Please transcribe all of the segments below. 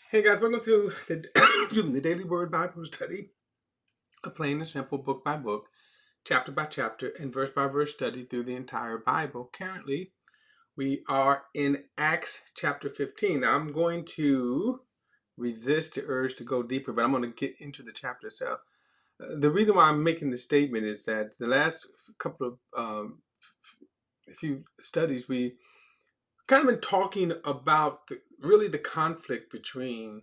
Hey guys, welcome to the, the Daily Word Bible Study, a plain and simple book by book, chapter by chapter, and verse by verse study through the entire Bible. Currently, we are in Acts chapter 15. Now, I'm going to resist the urge to go deeper, but I'm going to get into the chapter itself. The reason why I'm making this statement is that the last couple of few studies, we kind of been talking about really the conflict between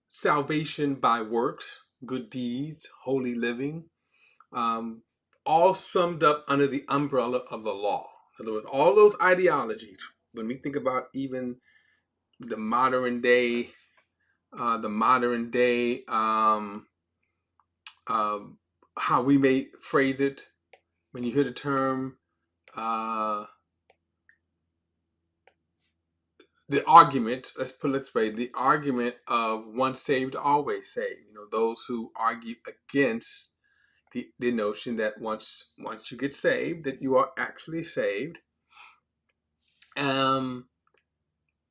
salvation by works, good deeds, holy living, um, all summed up under the umbrella of the law. In other words, all those ideologies, when we think about even the modern day, the modern day, uh, how we may phrase it, when you hear the term, uh, the argument, let's put it this way, the argument of once saved, always saved. You know, those who argue against the notion that once you get saved, that you are actually saved. Um,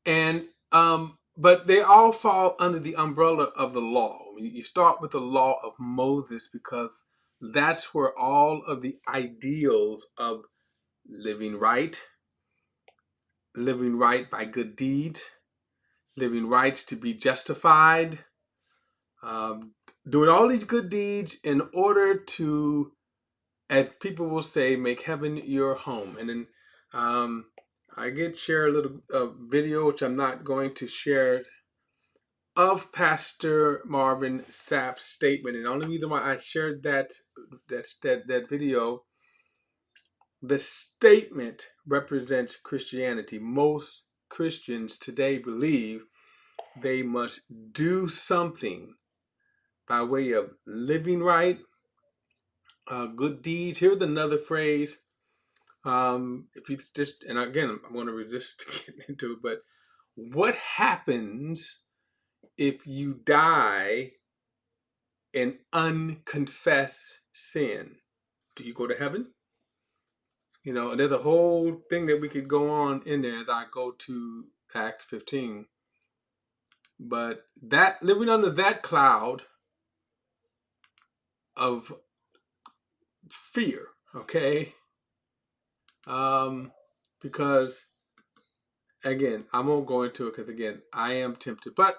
and but they all fall under the umbrella of the law. You start with the law of Moses because that's where all of the ideals of living right, living right by good deeds, living right to be justified, um, doing all these good deeds in order to, as people will say, make heaven your home. And then um, I did share a little video, which I'm not going to share, of Pastor Marvin Sapp's statement. And the only reason why I shared that video, the statement represents Christianity. Most Christians today believe they must do something by way of living right, good deeds. Here's another phrase. If you just, and again, I'm going to resist getting into it, but what happens if you die in unconfessed sin? Do you go to heaven? You know, and there's a whole thing that we could go on in there as I go to Acts 15. But that, living under that cloud of fear, okay? Because again, I won't go into it because again, I am tempted. But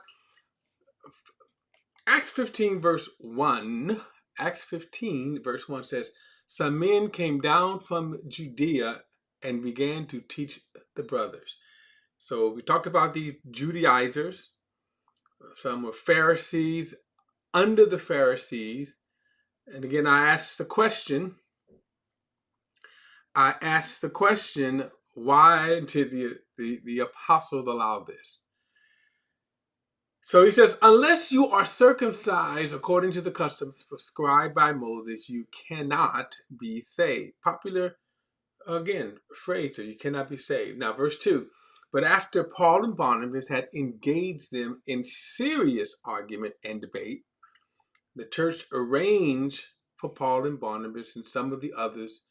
Acts 15 verse 1, Acts 15 verse 1 says, some men came down from Judea and began to teach the brothers. So we talked about these Judaizers. Some were Pharisees, under the Pharisees. And again, I asked the question, why did the apostles allow this? So he says, unless you are circumcised according to the customs prescribed by Moses, you cannot be saved. Popular, again, phrase, so you cannot be saved. Now, verse 2. But after Paul and Barnabas had engaged them in serious argument and debate, the church arranged for Paul and Barnabas and some of the others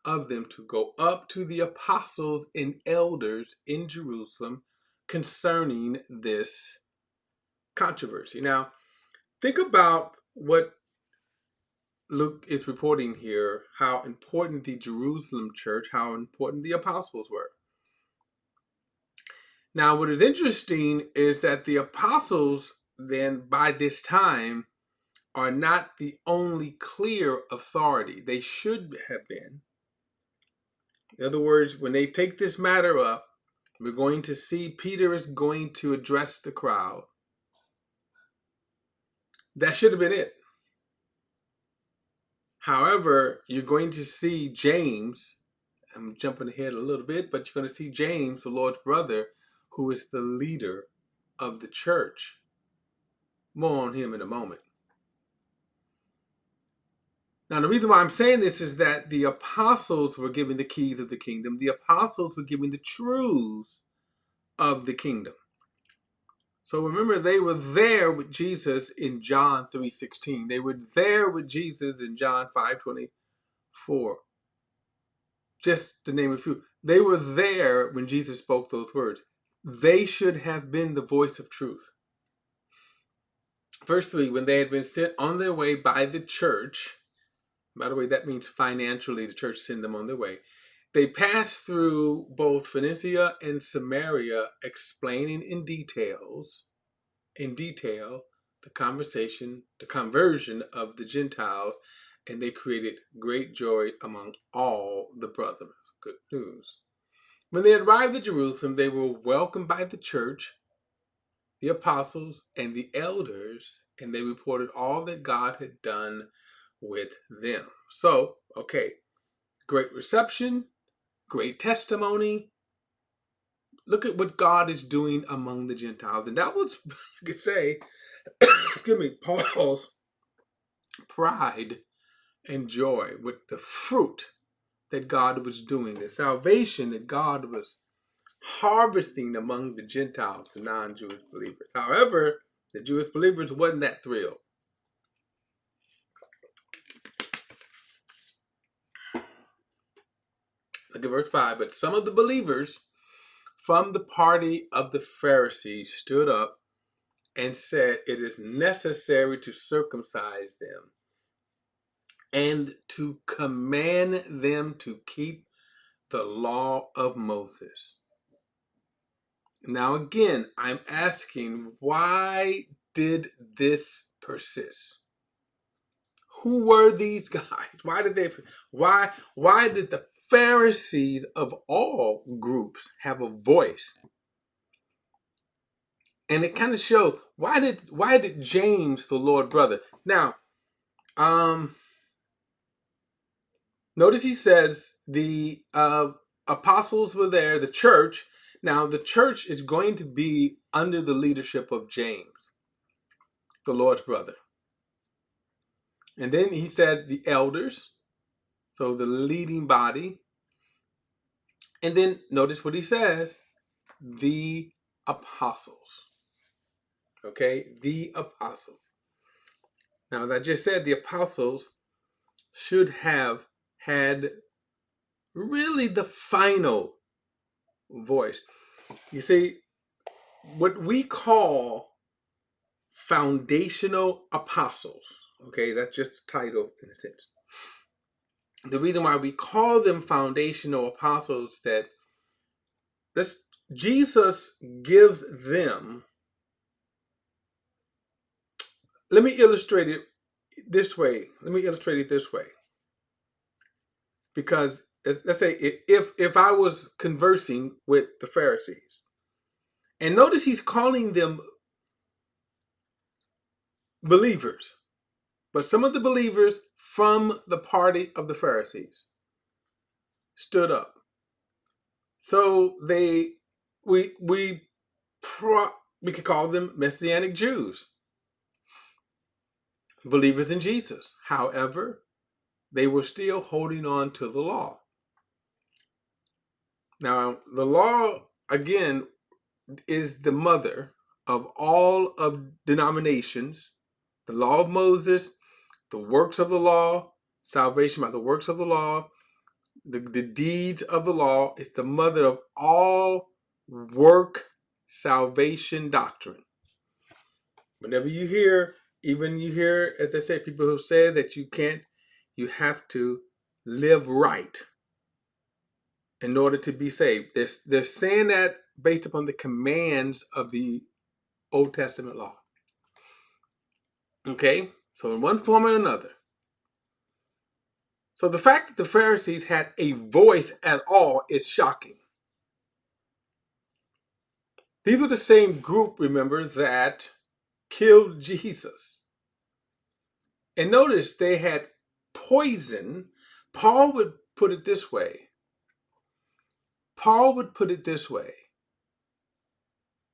of them to go up to the apostles and elders in Jerusalem concerning this controversy. Now, think about what Luke is reporting here, how important the Jerusalem church, how important the apostles were. Now, what is interesting is that the apostles then, by this time, are not the only clear authority. They should have been. In other words, when they take this matter up, we're going to see Peter is going to address the crowd. That should have been it. However, you're going to see James, I'm jumping ahead a little bit, but you're going to see James, the Lord's brother, who is the leader of the church. More on him in a moment. Now, the reason why I'm saying this is that the apostles were given the keys of the kingdom. The apostles were given the truths of the kingdom. So remember, they were there with Jesus in John 3:16. They were there with Jesus in John 5:24. Just to name a few. They were there when Jesus spoke those words. They should have been the voice of truth. Verse 3, when they had been sent on their way by the church, by the way, that means financially the church sent them on their way. They passed through both Phoenicia and Samaria, explaining in detail, the conversion of the Gentiles, and they created great joy among all the brothers. Good news. When they arrived at Jerusalem, they were welcomed by the church, the apostles, and the elders, and they reported all that God had done with them. So, okay, great reception, great testimony. Look at what God is doing among the Gentiles. And that was, you could say, excuse me, Paul's pride and joy with the fruit that God was doing, the salvation that God was harvesting among the Gentiles, the non-Jewish believers. However, the Jewish believers wasn't that thrilled. Look at verse 5. But some of the believers from the party of the Pharisees stood up and said, it is necessary to circumcise them and to command them to keep the law of Moses. Now again, I'm asking, why did this persist? Who were these guys? Why did the Pharisees of all groups have a voice? And it kind of shows, why did James, the Lord brother? Now, notice he says the apostles were there, the church. Now, the church is going to be under the leadership of James, the Lord's brother. And then he said the elders, so the leading body. And then notice what he says, the apostles. Okay, the apostles. Now, as I just said, the apostles should have had really the final voice. You see, what we call foundational apostles, okay, that's just the title in a sense. The reason why we call them foundational apostles, that Jesus gives them, let me illustrate it this way. Because let's say if I was conversing with the Pharisees, and notice he's calling them believers, but some of the believers from the party of the Pharisees stood up. So we could call them Messianic Jews, believers in Jesus. However, they were still holding on to the law. Now, the law, again, is the mother of all of denominations. The law of Moses, the works of the law, salvation by the works of the law, the deeds of the law is the mother of all work salvation doctrine. Whenever you hear, as I say, people who say that you have to live right in order to be saved. They're saying that based upon the commands of the Old Testament law. Okay? So in one form or another. So the fact that the Pharisees had a voice at all is shocking. These were the same group, remember, that killed Jesus. And notice they had poison. Paul would put it this way,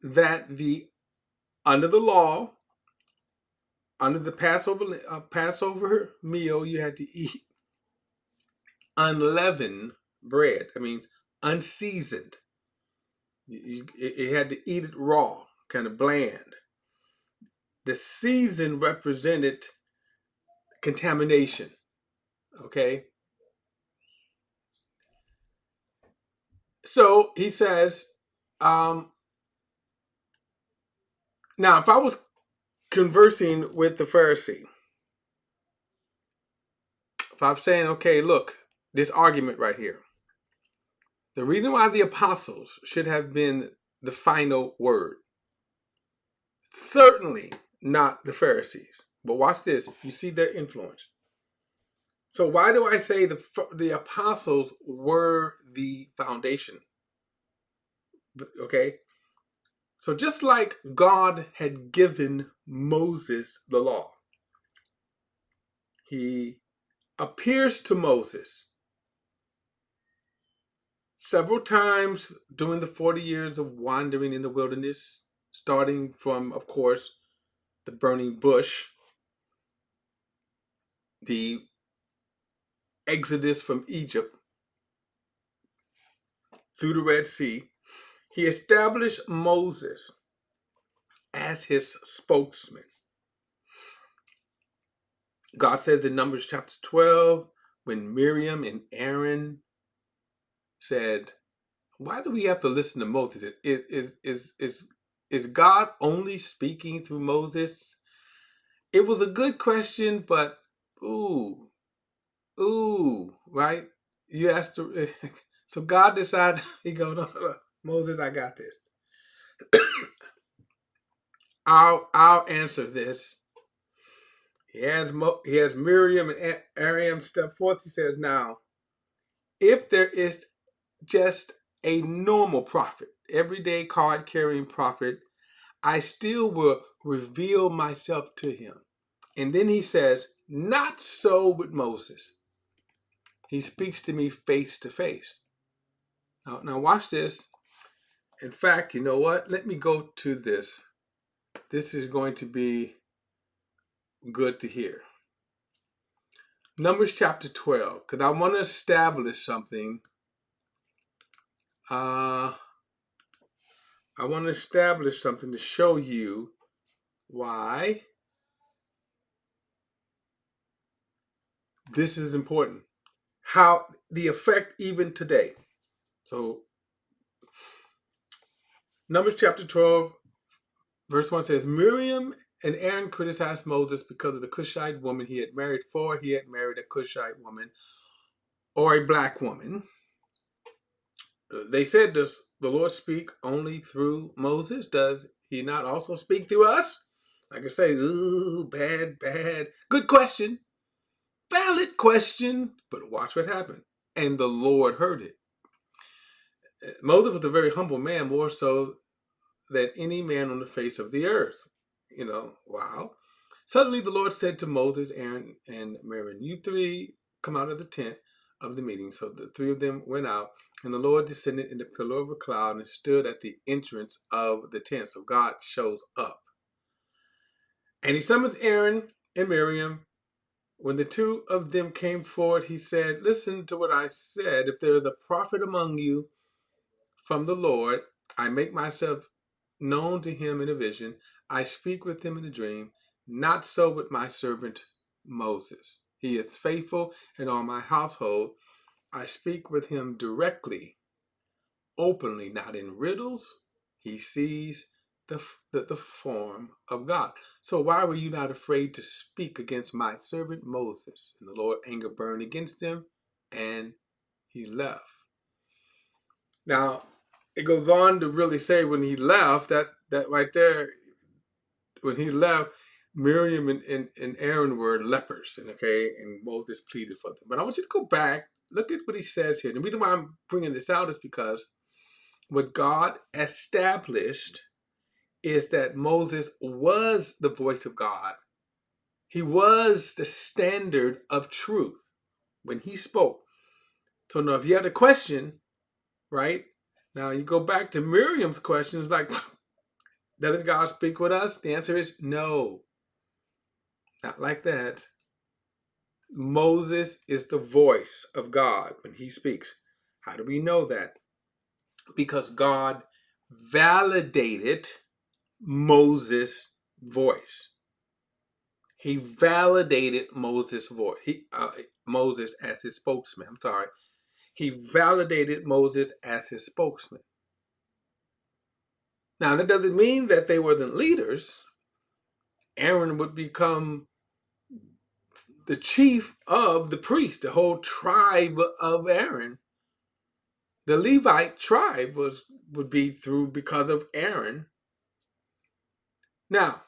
that under the law, under the Passover meal, you had to eat unleavened bread. That means unseasoned. You had to eat it raw, kind of bland. The season represented contamination. Okay? So he says, now if I was conversing with the Pharisee. If I'm saying, okay, look, this argument right here. The reason why the apostles should have been the final word, certainly not the Pharisees. But watch this. You see their influence. So why do I say the apostles were the foundation? Okay. So just like God had given Moses the law, he appears to Moses several times during the 40 years of wandering in the wilderness, starting from, of course, the burning bush, the exodus from Egypt through the Red Sea. He established Moses as his spokesman. God says in Numbers chapter 12, when Miriam and Aaron said, why do we have to listen to Moses? Is God only speaking through Moses? It was a good question, but ooh, right? You asked, so God decided, he goes, no, Moses, I got this. I'll answer this. He has Miriam and Aaron step forth. He says, now, if there is just a normal prophet, everyday card-carrying prophet, I still will reveal myself to him. And then he says, not so with Moses. He speaks to me face to face. Now watch this. In fact, you know what? Let me go to this. This is going to be good to hear. Numbers chapter 12, because I want to establish something. I want to establish something to show you why this is important. How the effect even today. So Numbers chapter 12, verse 1 says, Miriam and Aaron criticized Moses because of the Cushite woman he had married, for he had married a Cushite woman or a black woman. They said, does the Lord speak only through Moses? Does he not also speak through us? I could say, ooh, bad. Good question. Valid question. But watch what happened. And the Lord heard it. Moses was a very humble man, more so than any man on the face of the earth. You know, wow. Suddenly the Lord said to Moses, Aaron, and Miriam, you three come out of the tent of the meeting. So the three of them went out, and the Lord descended in the pillar of a cloud and stood at the entrance of the tent. So God shows up. And he summons Aaron and Miriam. When the two of them came forward, he said, listen to what I said. If there is a prophet among you from the Lord, I make myself known to him in a vision. I speak with him in a dream. Not so with my servant Moses. He is faithful in all my household. I speak with him directly, openly, not in riddles. He sees the form of God. So why were you not afraid to speak against my servant Moses? And the Lord anger burned against him, and he left. Now, it goes on to really say when he left, that right there, when he left, Miriam and Aaron were lepers, and Moses pleaded for them. But I want you to go back, look at what he says here. The reason why I'm bringing this out is because what God established is that Moses was the voice of God. He was the standard of truth when he spoke. So now if you have a question, right? Now you go back to Miriam's questions like, doesn't God speak with us? The answer is no. Not like that. Moses is the voice of God when he speaks. How do we know that? Because God validated Moses' voice. He validated Moses' voice. Moses as his spokesman. I'm sorry. He validated Moses as his spokesman. Now, that doesn't mean that they were the leaders. Aaron would become the chief of the priest, the whole tribe of Aaron. The Levite tribe would be through because of Aaron. Now,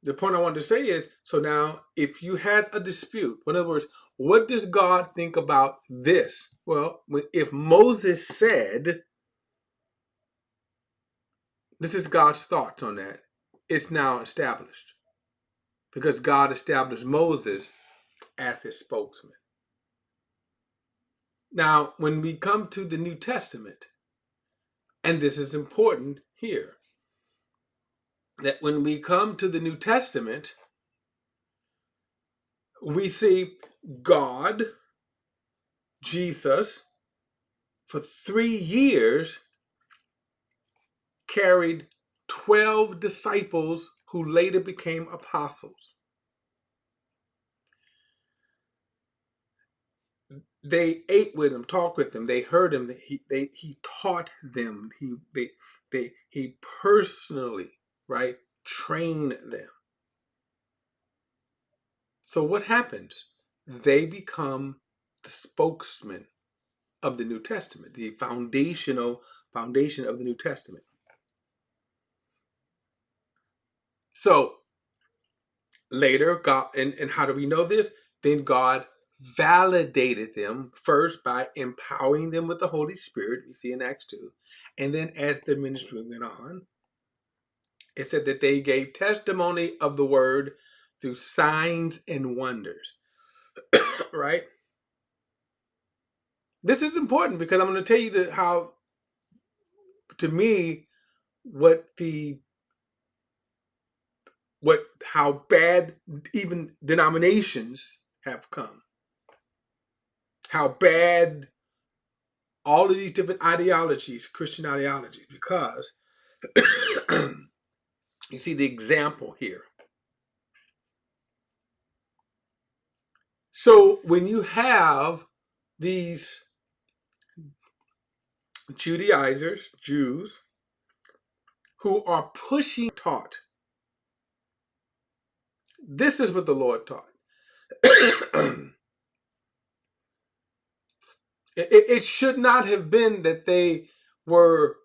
the point I wanted to say is, so now if you had a dispute, in other words, what does God think about this? Well, if Moses said, this is God's thoughts on that, it's now established. Because God established Moses as his spokesman. Now, when we come to the New Testament, and this is important here, that when we come to the New Testament, we see God, Jesus, for 3 years carried 12 disciples who later became apostles. They ate with him, talked with him, they heard him, he taught them, he personally, right, trained them. So what happens? They become the spokesman of the New Testament, the foundation of the New Testament. So later, God, and how do we know this? Then God validated them first by empowering them with the Holy Spirit, we see in Acts 2. And then as the ministry went on, it said that they gave testimony of the word through signs and wonders. Right? This is important because I'm going to tell you how, to me, how bad even denominations have come. How bad all of these different ideologies, Christian ideologies, because you see the example here. So when you have these Judaizers, Jews, who are pushing taught, this is what the Lord taught. It should not have been that they were,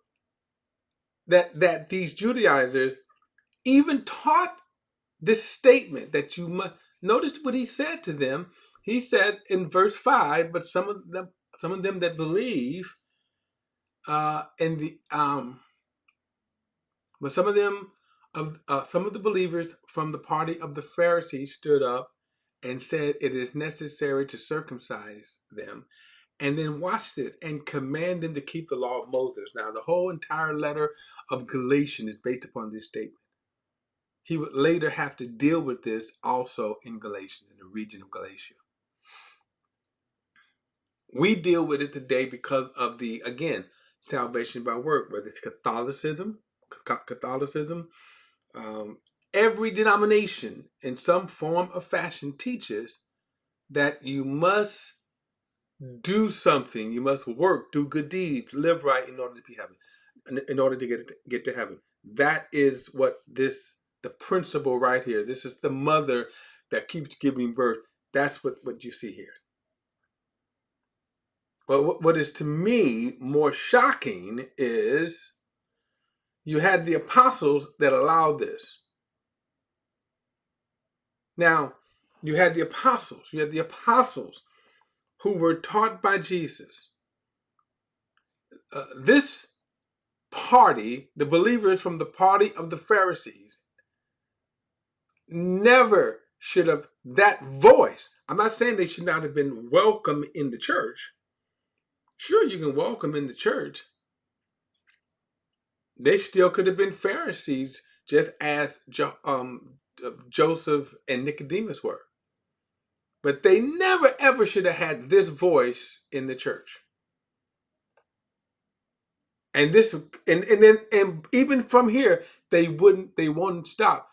that these Judaizers even taught this statement that you must. Notice what he said to them. He said in verse 5, but some of them that believe in the but some of the believers from the party of the Pharisees stood up and said it is necessary to circumcise them. And then watch this, and command them to keep the law of Moses. Now, the whole entire letter of Galatians is based upon this statement. He would later have to deal with this also in Galatia, in the region of Galatia. We deal with it today because of the, again, salvation by work, whether it's Catholicism, every denomination in some form or fashion teaches that you must do something, you must work, do good deeds, live right in order to be heaven, in order to get to heaven. That is what the principle right here. This is the mother that keeps giving birth. That's what you see here. But what is to me more shocking is you had the apostles that allowed this. Now, you had the apostles who were taught by Jesus. This party, the believers from the party of the Pharisees, never should have, that voice. I'm not saying they should not have been welcome in the church. Sure, you can welcome in the church. They still could have been Pharisees, just as Joseph and Nicodemus were. But they never ever should have had this voice in the church. And this, and even from here, they wouldn't stop.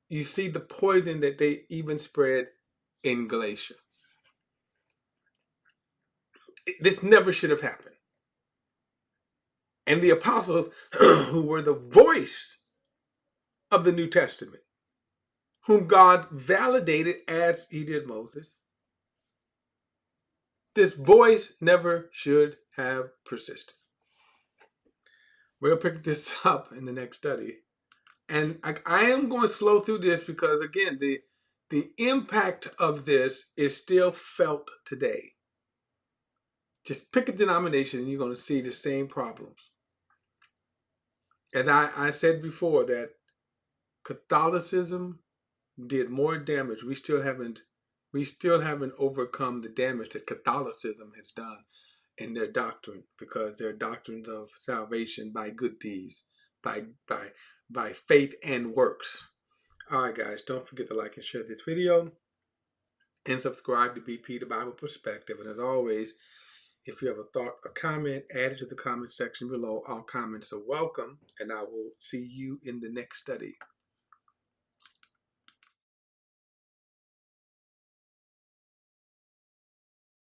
You see the poison that they even spread in Galatia. This never should have happened. And the apostles, who were the voice of the New Testament, whom God validated as he did Moses, this voice never should have persisted. We'll pick this up in the next study. And I am going to slow through this because, again, the impact of this is still felt today. Just pick a denomination and you're going to see the same problems. And I said before that Catholicism did more damage. We still haven't overcome the damage that Catholicism has done in their doctrine, because their doctrines of salvation by good deeds, by faith and works. All right, guys, don't forget to like and share this video and subscribe to BP the Bible Perspective. And as always, if you have a thought, a comment, add it to the comment section below. All comments are welcome, and I will see you in the next study.